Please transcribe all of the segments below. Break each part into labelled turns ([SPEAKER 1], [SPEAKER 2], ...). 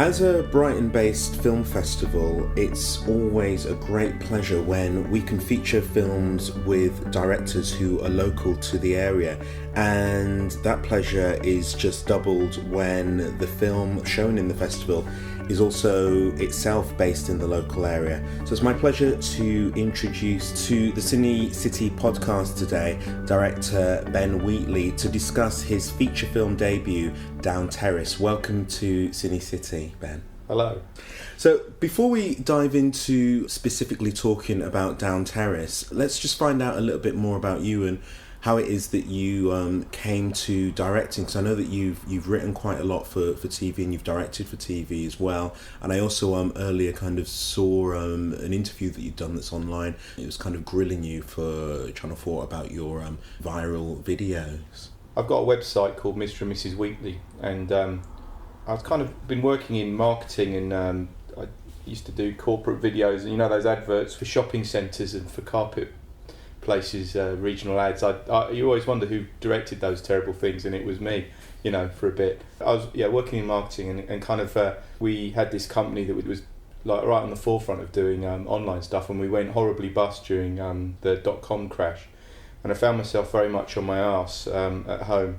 [SPEAKER 1] As a Brighton-based film festival, it's always a great pleasure when we can feature films with directors who are local to the area, and that pleasure is just doubled when the film shown in the festival is also itself based in the local area. So it's my pleasure to introduce to the CineCity podcast today director Ben Wheatley to discuss his feature film debut, Down Terrace. Welcome to CineCity, Ben.
[SPEAKER 2] Hello.
[SPEAKER 1] So before we dive into specifically talking about Down Terrace, let's just find out a little bit more about you and how it is that you came to directing, because I know that you've written quite a lot for TV and you've directed for TV as well. And I also earlier kind of saw an interview that you'd done that's online. It was kind of grilling you for Channel 4 about your viral videos.
[SPEAKER 2] I've got a website called Mr. and Mrs. Wheatley, and I've kind of been working in marketing, and I used to do corporate videos, and those adverts for shopping centres and for carpet places, regional ads. You always wonder who directed those terrible things, and it was me, for a bit. I was working in marketing, and kind of we had this company that was like right on the forefront of doing online stuff, and we went horribly bust during the .com crash, and I found myself very much on my arse at home,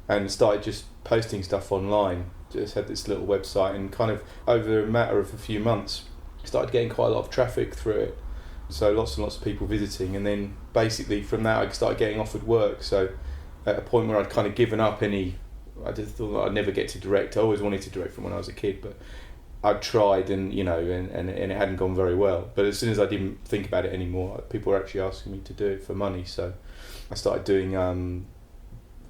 [SPEAKER 2] and started just posting stuff online. Just had this little website, and kind of over a matter of a few months started getting quite a lot of traffic through it. So lots and lots of people visiting, and then basically from that I started getting offered work. So at a point where I'd kind of given up I just thought I'd never get to direct. I always wanted to direct from when I was a kid, but I'd tried, and and it hadn't gone very well. But as soon as I didn't think about it anymore, people were actually asking me to do it for money. So I started doing.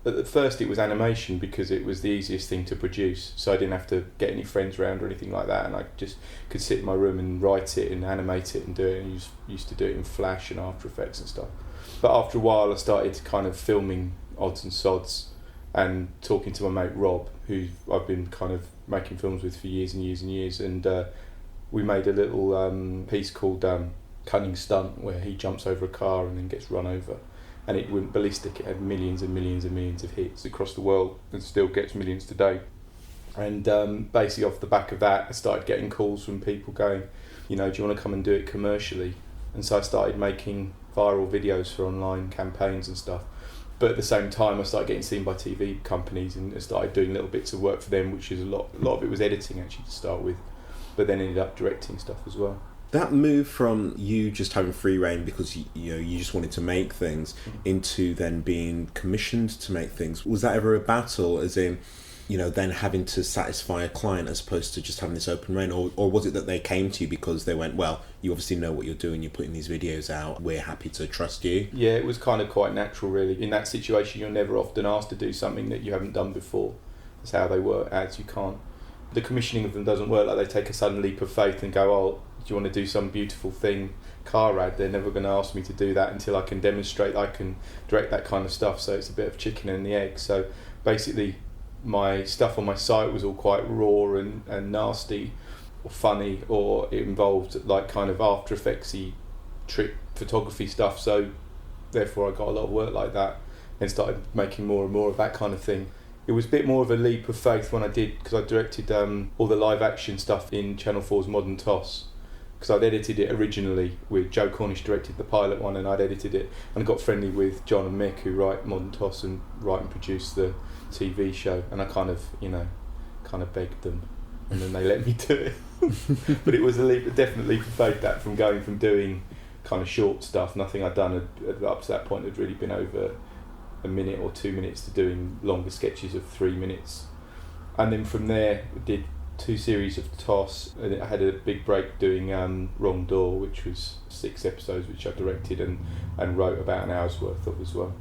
[SPEAKER 2] At first it was animation because it was the easiest thing to produce, so I didn't have to get any friends around or anything like that, and I just could sit in my room and write it and animate it and do it, and used to do it in Flash and After Effects and stuff. But after a while I started kind of filming odds and sods and talking to my mate Rob, who I've been kind of making films with for years and years and years, and we made a little piece called Cunning Stunt, where he jumps over a car and then gets run over. And it went ballistic. It had millions and millions and millions of hits across the world, and still gets millions today. And basically off the back of that, I started getting calls from people going, do you want to come and do it commercially? And so I started making viral videos for online campaigns and stuff. But at the same time, I started getting seen by TV companies, and I started doing little bits of work for them, which is a lot of it was editing actually to start with, but then ended up directing stuff as well.
[SPEAKER 1] That move from you just having free reign because you just wanted to make things into then being commissioned to make things, was that ever a battle, as in then having to satisfy a client as opposed to just having this open reign, or was it that they came to you because they went, well, you obviously know what you're doing, you're putting these videos out, we're happy to trust you?
[SPEAKER 2] Yeah, it was kind of quite natural really. In that situation you're never often asked to do something that you haven't done before. That's how they work, ads. You can't, the commissioning of them doesn't work like they take a sudden leap of faith and go, oh, do you want to do some beautiful thing, car ad? They're never going to ask me to do that until I can demonstrate I can direct that kind of stuff. So it's a bit of chicken and the egg. So basically my stuff on my site was all quite raw and nasty or funny, or it involved like kind of After Effects-y trick photography stuff. So therefore I got a lot of work like that and started making more and more of that kind of thing. It was a bit more of a leap of faith when I did, because I directed all the live action stuff in Channel 4's Modern Toss, because I'd edited it originally with Joe Cornish, directed the pilot one, and I'd edited it and got friendly with John and Mick, who write Modern Toss and write and produce the TV show, and I kind of begged them, and then they let me do it. But it was a definitely leap of faith, that from going from doing kind of short stuff, nothing I'd done up to that point had really been over a minute or 2 minutes, to doing longer sketches of 3 minutes. And then from there I did 2 series of Toss, and I had a big break doing Wrong Door, which was 6 episodes which I directed and wrote about an hour's worth of as well,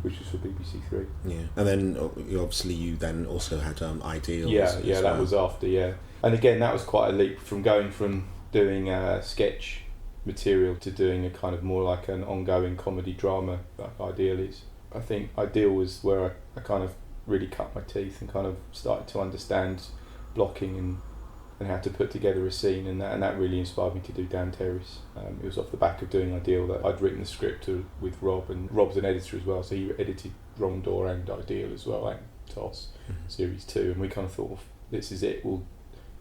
[SPEAKER 2] which was for BBC Three.
[SPEAKER 1] Yeah, and then obviously you then also had Ideals.
[SPEAKER 2] Yeah, that was after, yeah. And again, that was quite a leap from going from doing sketch material to doing a kind of more like an ongoing comedy drama like Ideal is. I think Ideal was where I kind of really cut my teeth and kind of started to understand blocking and how to put together a scene, and that really inspired me to do Down Terrace. It was off the back of doing Ideal that I'd written the script with Rob, and Rob's an editor as well, so he edited Wrong Door and Ideal as well, and Toss Series 2, and we kind of thought, well, this is it, we'll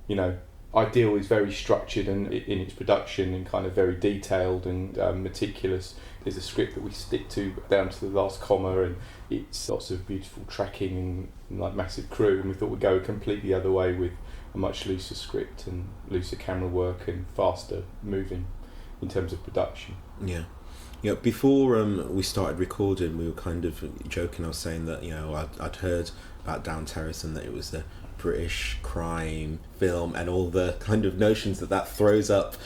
[SPEAKER 2] you know, Ideal is very structured and in its production and kind of very detailed and meticulous. There's a script that we stick to down to the last comma, and it's lots of beautiful tracking and like massive crew, and we thought we'd go completely the other way with a much looser script and looser camera work and faster moving in terms of production.
[SPEAKER 1] Yeah. Yeah, before we started recording, we were kind of joking. I was saying that, you know, I'd heard about Down Terrace and that it was a British crime film, and all the kind of notions that throws up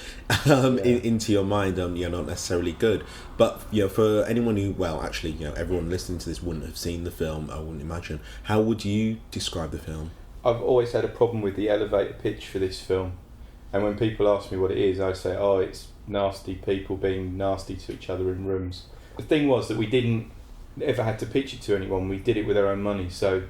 [SPEAKER 1] into your mind, you know, not necessarily good. But, you know, for anyone who, well, actually, you know, everyone listening to this wouldn't have seen the film, I wouldn't imagine. How would you describe the film?
[SPEAKER 2] I've always had a problem with the elevator pitch for this film. And when people ask me what it is, I say, oh, it's nasty people being nasty to each other in rooms. The thing was that we didn't ever had to pitch it to anyone. We did it with our own money, so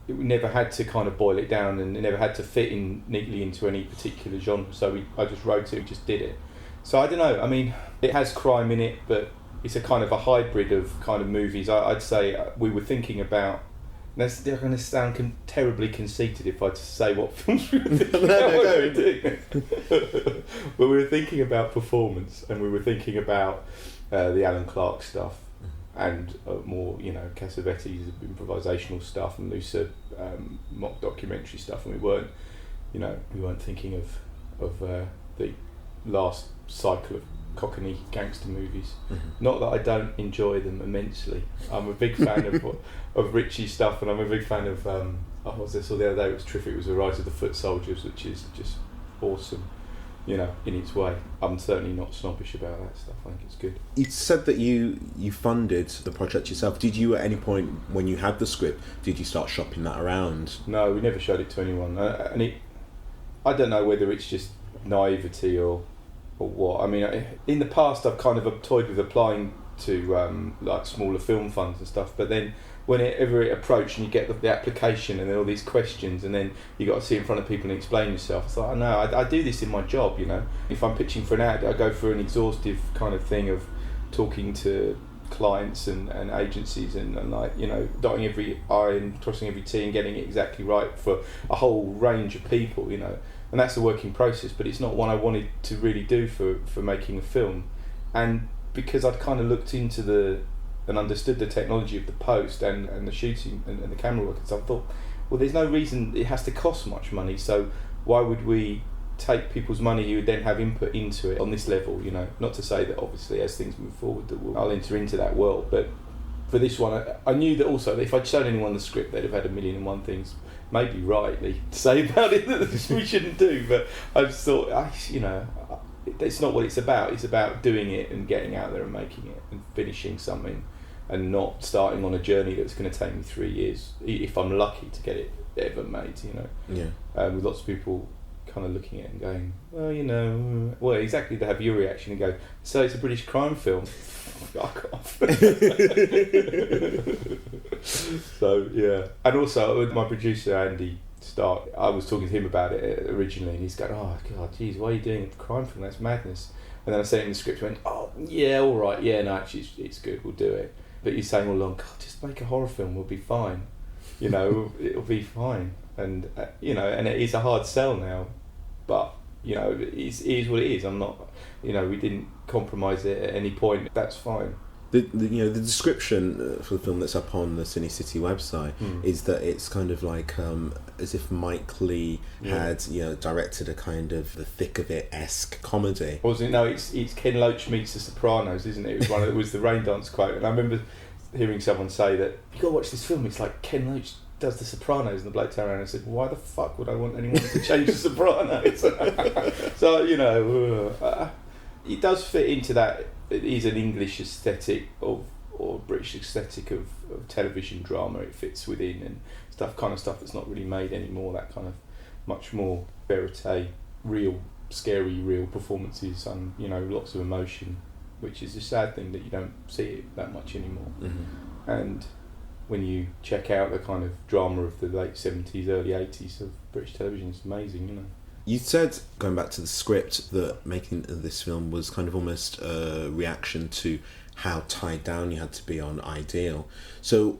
[SPEAKER 2] we never had to kind of boil it down, and it never had to fit in neatly into any particular genre. So I just wrote it, we just did it. So I don't know, I mean, it has crime in it, but it's a kind of a hybrid of kind of movies. I'd say we were thinking about, they're going to sound terribly conceited if I just say what films we were thinking about. But we were thinking about performance, and we were thinking about the Alan Clark stuff, and more, you know, Cassavetes' improvisational stuff and looser mock documentary stuff, and we weren't thinking of the last cycle of Cockney gangster movies. Not that I don't enjoy them immensely. I'm a big fan of Ritchie's stuff, and I'm a big fan of what was this? Or the other day it was terrific. It was The Rise of the Foot Soldiers, which is just awesome, you know, in its way. I'm certainly not snobbish about that stuff. I think it's good.
[SPEAKER 1] You said that you funded the project yourself. Did you, at any point when you had the script, did you start shopping that around?
[SPEAKER 2] No, we never showed it to anyone, and I don't know whether it's just naivety or what. I mean, in the past I've kind of toyed with applying to like smaller film funds and stuff, but then whenever it approached and you get the application and then all these questions, and then you got to sit in front of people and explain yourself, it's like, oh no, I do this in my job, you know. If I'm pitching for an ad, I go through an exhaustive kind of thing of talking to clients and agencies and like, you know, dotting every I and crossing every T and getting it exactly right for a whole range of people, you know. And that's a working process, but it's not one I wanted to really do for making a film. And because I'd kind of looked into and understood the technology of the post and the shooting and the camera work and stuff, I thought, well, there's no reason it has to cost much money, so why would we take people's money who would then have input into it on this level, you know? Not to say that obviously as things move forward that I'll enter into that world, but for this one I knew that also that if I'd shown anyone the script, they'd have had a million and one things maybe rightly to say about it that we shouldn't do, but I just thought, you know, it's not what it's about. It's about doing it and getting out there and making it and finishing something, and not starting on a journey that's going to take me 3 years if I'm lucky to get it ever made, you know.
[SPEAKER 1] Yeah.
[SPEAKER 2] With lots of people kind of looking at it and going, well, you know, well, exactly, they have your reaction and go, so it's a British crime film. Fuck off. So yeah, and also with my producer Andy Stark, I was talking to him about it originally, and he's going, oh god, geez, why are you doing a crime film? That's madness. And then I sent him the script and went, oh yeah, all right, yeah, no, actually it's good, we'll do it. But he's saying all along, God, just make a horror film, we'll be fine, you know. It'll be fine. And you know, and it is a hard sell now, but you know, it is what it is. I'm not, you know, we didn't compromise it at any point. That's fine.
[SPEAKER 1] The you know, the description for the film that's up on the CineCity website is that it's kind of like as if Mike Leigh had, you know, directed a kind of the thick of it-esque comedy.
[SPEAKER 2] Wasn't it? No, it's Ken Loach meets The Sopranos, isn't it? It was the Rain Dance quote, and I remember hearing someone say that you got to watch this film. It's like Ken Loach does The Sopranos, and the bloke turned around and said, why the fuck would I want anyone to change The Sopranos? So, you know, it does fit into that. It is an English aesthetic or British aesthetic of television drama. It fits within and kind of stuff that's not really made anymore, that kind of much more verite, real, scary, real performances and, you know, lots of emotion, which is a sad thing that you don't see it that much anymore. And when you check out the kind of drama of the late 70s, early 80s of British television, it's amazing, you know.
[SPEAKER 1] You said, going back to the script, that making this film was kind of almost a reaction to how tied down you had to be on Ideal. So